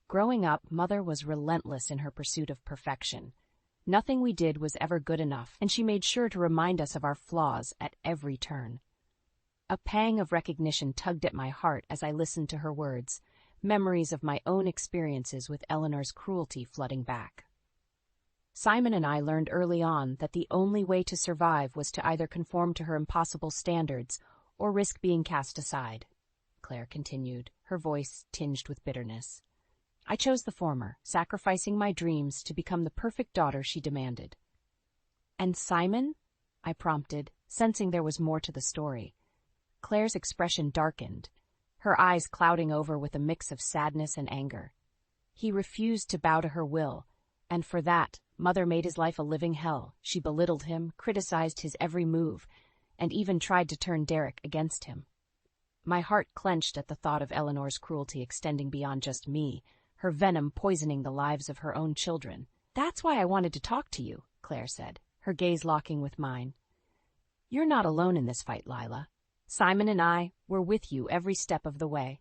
Growing up, Mother was relentless in her pursuit of perfection. Nothing we did was ever good enough, and she made sure to remind us of our flaws at every turn. A pang of recognition tugged at my heart as I listened to her words, memories of my own experiences with Eleanor's cruelty flooding back. Simon and I learned early on that the only way to survive was to either conform to her impossible standards or risk being cast aside, Claire continued, her voice tinged with bitterness. I chose the former, sacrificing my dreams to become the perfect daughter she demanded. And Simon? I prompted, sensing there was more to the story. Claire's expression darkened, her eyes clouding over with a mix of sadness and anger. He refused to bow to her will, and for that, Mother made his life a living hell. She belittled him, criticized his every move, and even tried to turn Derek against him. My heart clenched at the thought of Eleanor's cruelty extending beyond just me, her venom poisoning the lives of her own children. That's why I wanted to talk to you, Claire said, her gaze locking with mine. You're not alone in this fight, Lila. Simon and I were with you every step of the way.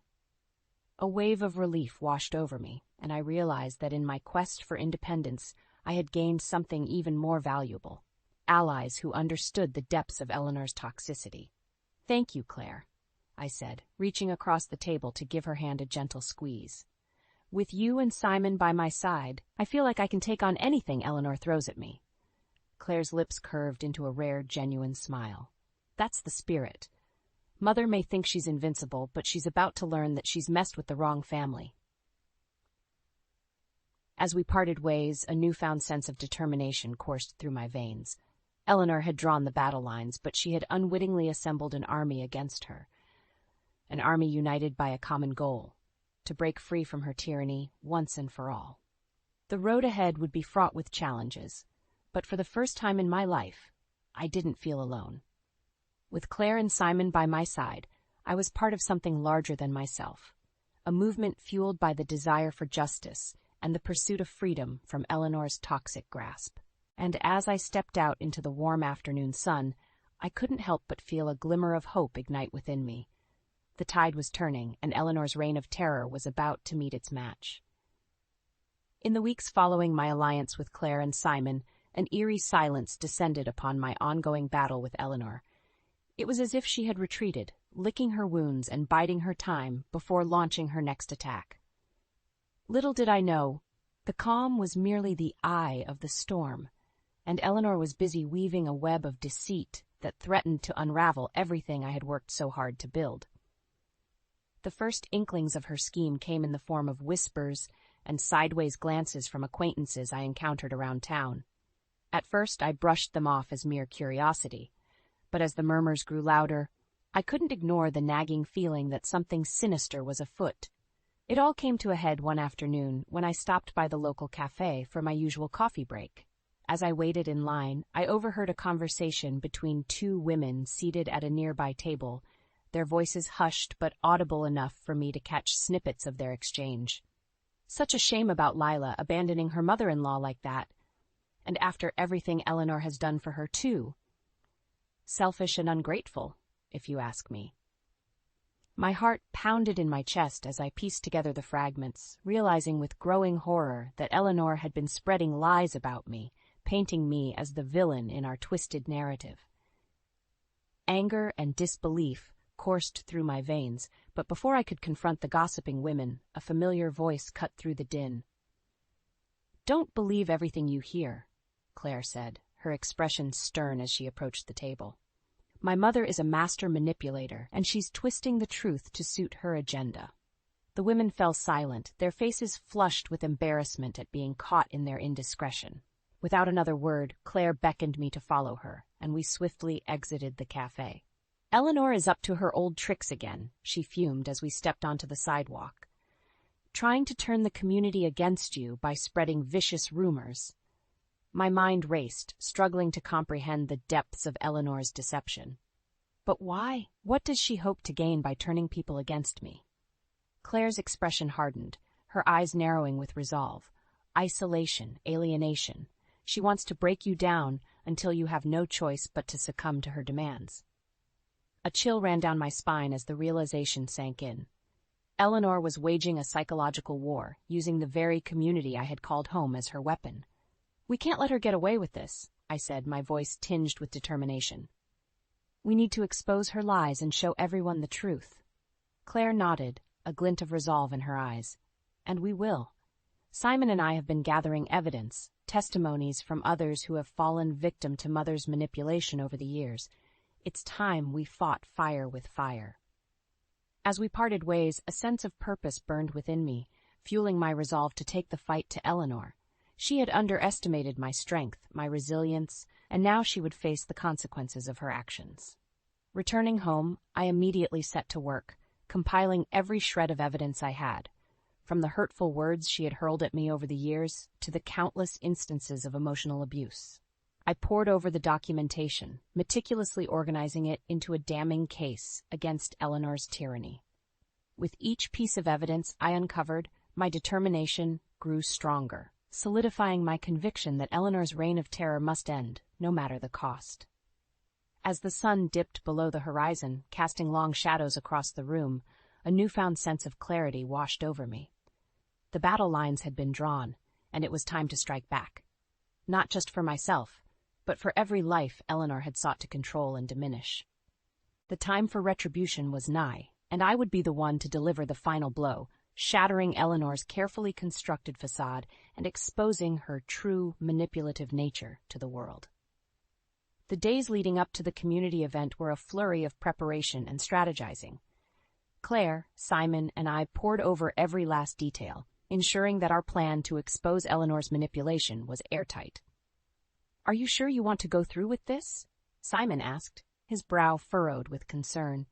A wave of relief washed over me, and I realized that in my quest for independence, I had gained something even more valuable. Allies who understood the depths of Eleanor's toxicity. Thank you, Claire, I said, reaching across the table to give her hand a gentle squeeze. With you and Simon by my side, I feel like I can take on anything Eleanor throws at me. Claire's lips curved into a rare, genuine smile. That's the spirit. Mother may think she's invincible, but she's about to learn that she's messed with the wrong family. As we parted ways, a newfound sense of determination coursed through my veins. Eleanor had drawn the battle lines, but she had unwittingly assembled an army against her. An army united by a common goal, to break free from her tyranny once and for all. The road ahead would be fraught with challenges, but for the first time in my life, I didn't feel alone. With Claire and Simon by my side, I was part of something larger than myself, a movement fueled by the desire for justice and the pursuit of freedom from Eleanor's toxic grasp. And as I stepped out into the warm afternoon sun, I couldn't help but feel a glimmer of hope ignite within me. The tide was turning, and Eleanor's reign of terror was about to meet its match. In the weeks following my alliance with Claire and Simon, an eerie silence descended upon my ongoing battle with Eleanor. It was as if she had retreated, licking her wounds and biding her time before launching her next attack. Little did I know, the calm was merely the eye of the storm, and Eleanor was busy weaving a web of deceit that threatened to unravel everything I had worked so hard to build. The first inklings of her scheme came in the form of whispers and sideways glances from acquaintances I encountered around town. At first, I brushed them off as mere curiosity, but as the murmurs grew louder, I couldn't ignore the nagging feeling that something sinister was afoot. It all came to a head one afternoon when I stopped by the local cafe for my usual coffee break. As I waited in line, I overheard a conversation between two women seated at a nearby table, their voices hushed but audible enough for me to catch snippets of their exchange. Such a shame about Lila abandoning her mother-in-law like that, and after everything Eleanor has done for her too. Selfish and ungrateful, if you ask me. My heart pounded in my chest as I pieced together the fragments, realizing with growing horror that Eleanor had been spreading lies about me, painting me as the villain in our twisted narrative. Anger and disbelief coursed through my veins, but before I could confront the gossiping women, a familiar voice cut through the din. "Don't believe everything you hear," Claire said, her expression stern as she approached the table. "My mother is a master manipulator, and she's twisting the truth to suit her agenda." The women fell silent, their faces flushed with embarrassment at being caught in their indiscretion. Without another word, Claire beckoned me to follow her, and we swiftly exited the cafe. "Eleanor is up to her old tricks again," she fumed as we stepped onto the sidewalk. "Trying to turn the community against you by spreading vicious rumors." My mind raced, struggling to comprehend the depths of Eleanor's deception. But why? What does she hope to gain by turning people against me? Claire's expression hardened, her eyes narrowing with resolve. Isolation, alienation. She wants to break you down until you have no choice but to succumb to her demands. A chill ran down my spine as the realization sank in. Eleanor was waging a psychological war, using the very community I had called home as her weapon. "We can't let her get away with this," I said, my voice tinged with determination. "We need to expose her lies and show everyone the truth." Claire nodded, a glint of resolve in her eyes. "And we will. Simon and I have been gathering evidence, testimonies from others who have fallen victim to Mother's manipulation over the years. It's time we fought fire with fire." As we parted ways, a sense of purpose burned within me, fueling my resolve to take the fight to Eleanor. She had underestimated my strength, my resilience, and now she would face the consequences of her actions. Returning home, I immediately set to work, compiling every shred of evidence I had, from the hurtful words she had hurled at me over the years to the countless instances of emotional abuse. I pored over the documentation, meticulously organizing it into a damning case against Eleanor's tyranny. With each piece of evidence I uncovered, my determination grew stronger, solidifying my conviction that Eleanor's reign of terror must end, no matter the cost. As the sun dipped below the horizon, casting long shadows across the room, a newfound sense of clarity washed over me. The battle lines had been drawn, and it was time to strike back. Not just for myself, but for every life Eleanor had sought to control and diminish. The time for retribution was nigh, and I would be the one to deliver the final blow, shattering Eleanor's carefully constructed facade and exposing her true manipulative nature to the world. The days leading up to the community event were a flurry of preparation and strategizing. Claire, Simon, and I pored over every last detail, ensuring that our plan to expose Eleanor's manipulation was airtight. "Are you sure you want to go through with this?" Simon asked, his brow furrowed with concern.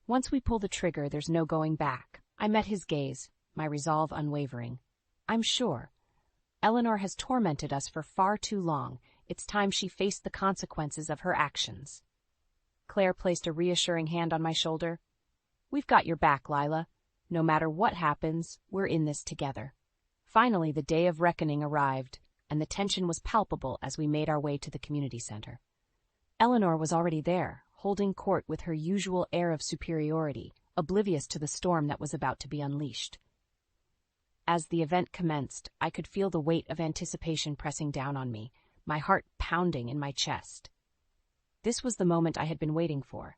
"Once we pull the trigger, there's no going back." I met his gaze, my resolve unwavering. "I'm sure. Eleanor has tormented us for far too long. It's time she faced the consequences of her actions." Claire placed a reassuring hand on my shoulder. "We've got your back, Lila. No matter what happens, we're in this together." Finally, the day of reckoning arrived, and the tension was palpable as we made our way to the community center. Eleanor was already there, holding court with her usual air of superiority, oblivious to the storm that was about to be unleashed. As the event commenced, I could feel the weight of anticipation pressing down on me, my heart pounding in my chest. This was the moment I had been waiting for,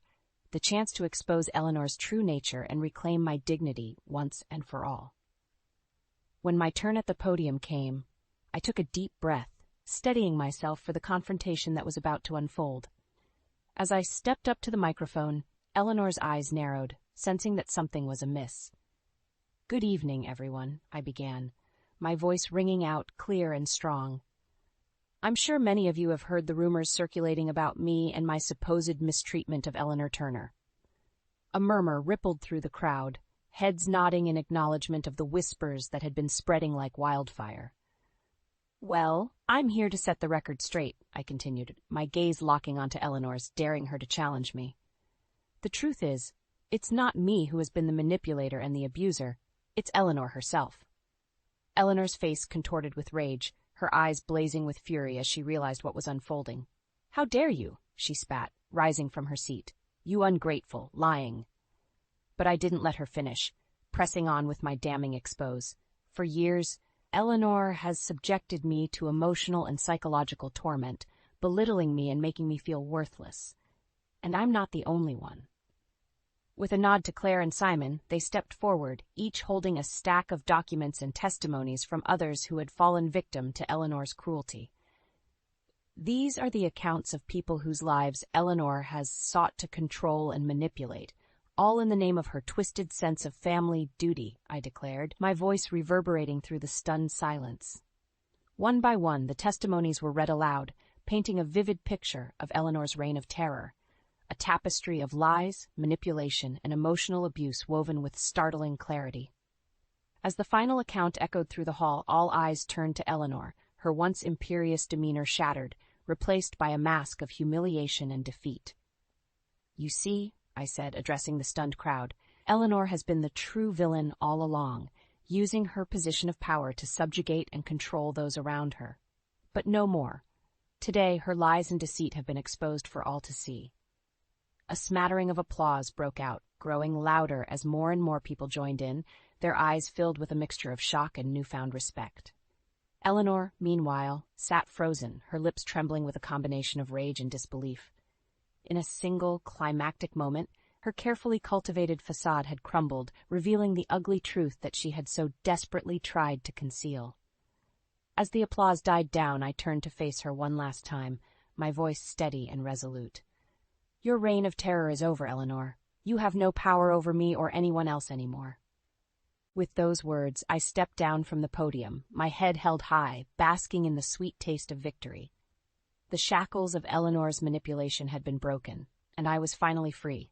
the chance to expose Eleanor's true nature and reclaim my dignity once and for all. When my turn at the podium came, I took a deep breath, steadying myself for the confrontation that was about to unfold. As I stepped up to the microphone, Eleanor's eyes narrowed, sensing that something was amiss. "Good evening, everyone," I began, my voice ringing out clear and strong. "I'm sure many of you have heard the rumors circulating about me and my supposed mistreatment of Eleanor Turner." A murmur rippled through the crowd, heads nodding in acknowledgement of the whispers that had been spreading like wildfire. "Well, I'm here to set the record straight," I continued, my gaze locking onto Eleanor's, daring her to challenge me. "The truth is, it's not me who has been the manipulator and the abuser. It's Eleanor herself." Eleanor's face contorted with rage, her eyes blazing with fury as she realized what was unfolding. "How dare you?" she spat, rising from her seat. "You ungrateful, lying." But I didn't let her finish, pressing on with my damning expose. For years, Eleanor has subjected me to emotional and psychological torment, belittling me and making me feel worthless. And I'm not the only one. With a nod to Claire and Simon, they stepped forward, each holding a stack of documents and testimonies from others who had fallen victim to Eleanor's cruelty. "These are the accounts of people whose lives Eleanor has sought to control and manipulate, all in the name of her twisted sense of family duty," I declared, my voice reverberating through the stunned silence. One by one, the testimonies were read aloud, painting a vivid picture of Eleanor's reign of terror. A tapestry of lies, manipulation, and emotional abuse woven with startling clarity. As the final account echoed through the hall, all eyes turned to Eleanor, her once imperious demeanor shattered, replaced by a mask of humiliation and defeat. "You see," I said, addressing the stunned crowd, "Eleanor has been the true villain all along, using her position of power to subjugate and control those around her. But no more. Today, her lies and deceit have been exposed for all to see." A smattering of applause broke out, growing louder as more and more people joined in, their eyes filled with a mixture of shock and newfound respect. Eleanor, meanwhile, sat frozen, her lips trembling with a combination of rage and disbelief. In a single, climactic moment, her carefully cultivated facade had crumbled, revealing the ugly truth that she had so desperately tried to conceal. As the applause died down, I turned to face her one last time, my voice steady and resolute. "Your reign of terror is over, Eleanor. You have no power over me or anyone else anymore." With those words, I stepped down from the podium, my head held high, basking in the sweet taste of victory. The shackles of Eleanor's manipulation had been broken, and I was finally free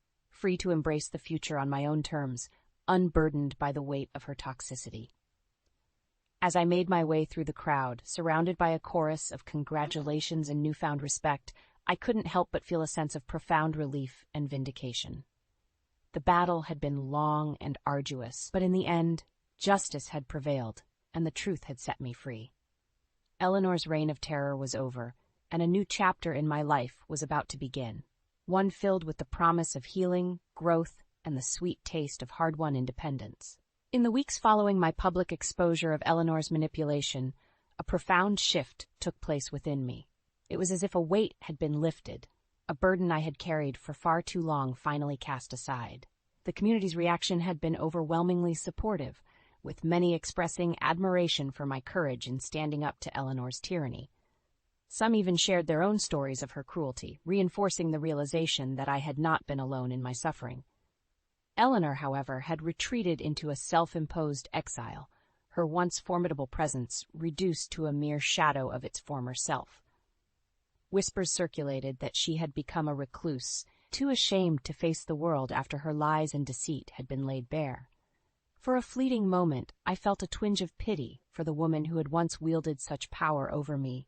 to embrace the future on my own terms, unburdened by the weight of her toxicity. As I made my way through the crowd, surrounded by a chorus of congratulations and newfound respect, I couldn't help but feel a sense of profound relief and vindication. The battle had been long and arduous, but in the end, justice had prevailed, and the truth had set me free. Eleanor's reign of terror was over, and a new chapter in my life was about to begin, one filled with the promise of healing, growth, and the sweet taste of hard-won independence. In the weeks following my public exposure of Eleanor's manipulation, a profound shift took place within me. It was as if a weight had been lifted, a burden I had carried for far too long finally cast aside. The community's reaction had been overwhelmingly supportive, with many expressing admiration for my courage in standing up to Eleanor's tyranny. Some even shared their own stories of her cruelty, reinforcing the realization that I had not been alone in my suffering. Eleanor, however, had retreated into a self-imposed exile, her once formidable presence reduced to a mere shadow of its former self. Whispers circulated that she had become a recluse, too ashamed to face the world after her lies and deceit had been laid bare. For a fleeting moment, I felt a twinge of pity for the woman who had once wielded such power over me.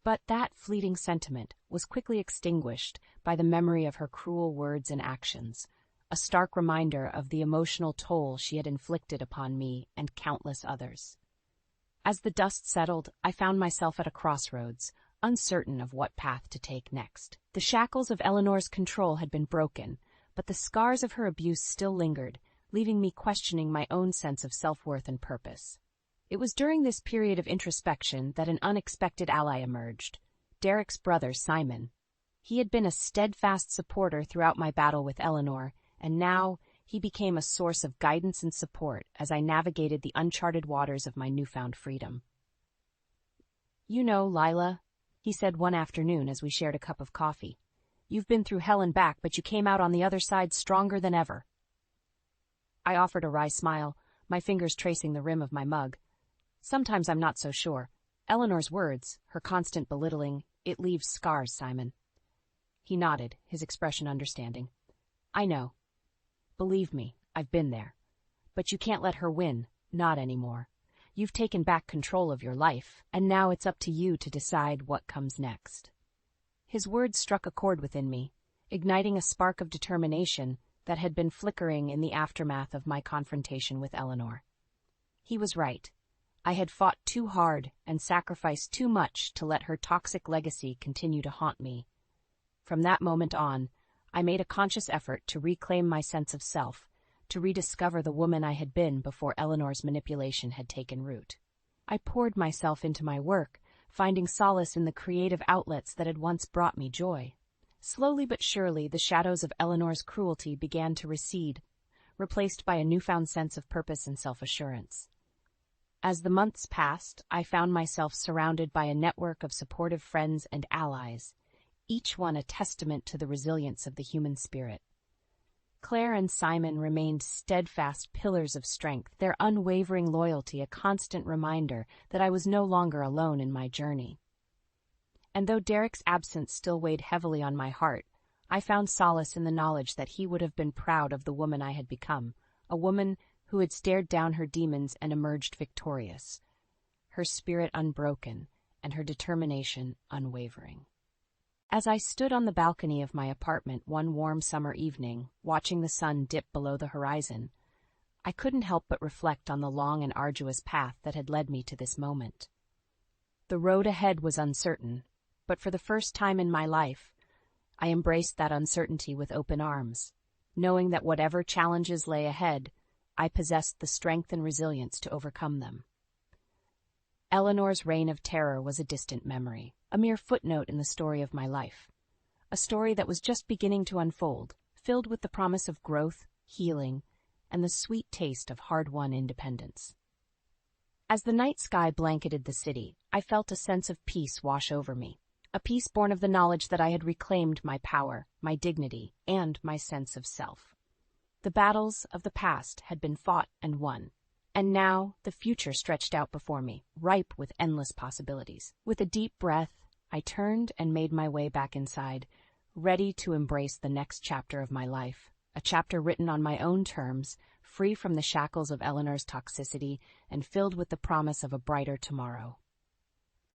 But that fleeting sentiment was quickly extinguished by the memory of her cruel words and actions, a stark reminder of the emotional toll she had inflicted upon me and countless others. As the dust settled, I found myself at a crossroads, uncertain of what path to take next. The shackles of Eleanor's control had been broken, but the scars of her abuse still lingered, leaving me questioning my own sense of self-worth and purpose. It was during this period of introspection that an unexpected ally emerged, Derek's brother, Simon. He had been a steadfast supporter throughout my battle with Eleanor, and now he became a source of guidance and support as I navigated the uncharted waters of my newfound freedom. "You know, Lila," he said one afternoon as we shared a cup of coffee, "you've been through hell and back, but you came out on the other side stronger than ever." I offered a wry smile, my fingers tracing the rim of my mug. "Sometimes I'm not so sure. Eleanor's words, her constant belittling, it leaves scars, Simon." He nodded, his expression understanding. "I know. Believe me, I've been there. But you can't let her win, not anymore. You've taken back control of your life, and now it's up to you to decide what comes next." His words struck a chord within me, igniting a spark of determination that had been flickering in the aftermath of my confrontation with Eleanor. He was right. I had fought too hard and sacrificed too much to let her toxic legacy continue to haunt me. From that moment on, I made a conscious effort to reclaim my sense of self, to rediscover the woman I had been before Eleanor's manipulation had taken root. I poured myself into my work, finding solace in the creative outlets that had once brought me joy. Slowly but surely, the shadows of Eleanor's cruelty began to recede, replaced by a newfound sense of purpose and self-assurance. As the months passed, I found myself surrounded by a network of supportive friends and allies, each one a testament to the resilience of the human spirit. Claire and Simon remained steadfast pillars of strength, their unwavering loyalty a constant reminder that I was no longer alone in my journey. And though Derek's absence still weighed heavily on my heart, I found solace in the knowledge that he would have been proud of the woman I had become, a woman who had stared down her demons and emerged victorious, her spirit unbroken and her determination unwavering. As I stood on the balcony of my apartment one warm summer evening, watching the sun dip below the horizon, I couldn't help but reflect on the long and arduous path that had led me to this moment. The road ahead was uncertain, but for the first time in my life, I embraced that uncertainty with open arms, knowing that whatever challenges lay ahead, I possessed the strength and resilience to overcome them. Eleanor's reign of terror was a distant memory, a mere footnote in the story of my life, a story that was just beginning to unfold, filled with the promise of growth, healing, and the sweet taste of hard-won independence. As the night sky blanketed the city, I felt a sense of peace wash over me, a peace born of the knowledge that I had reclaimed my power, my dignity, and my sense of self. The battles of the past had been fought and won, and now the future stretched out before me, ripe with endless possibilities. With a deep breath, I turned and made my way back inside, ready to embrace the next chapter of my life, a chapter written on my own terms, free from the shackles of Eleanor's toxicity and filled with the promise of a brighter tomorrow.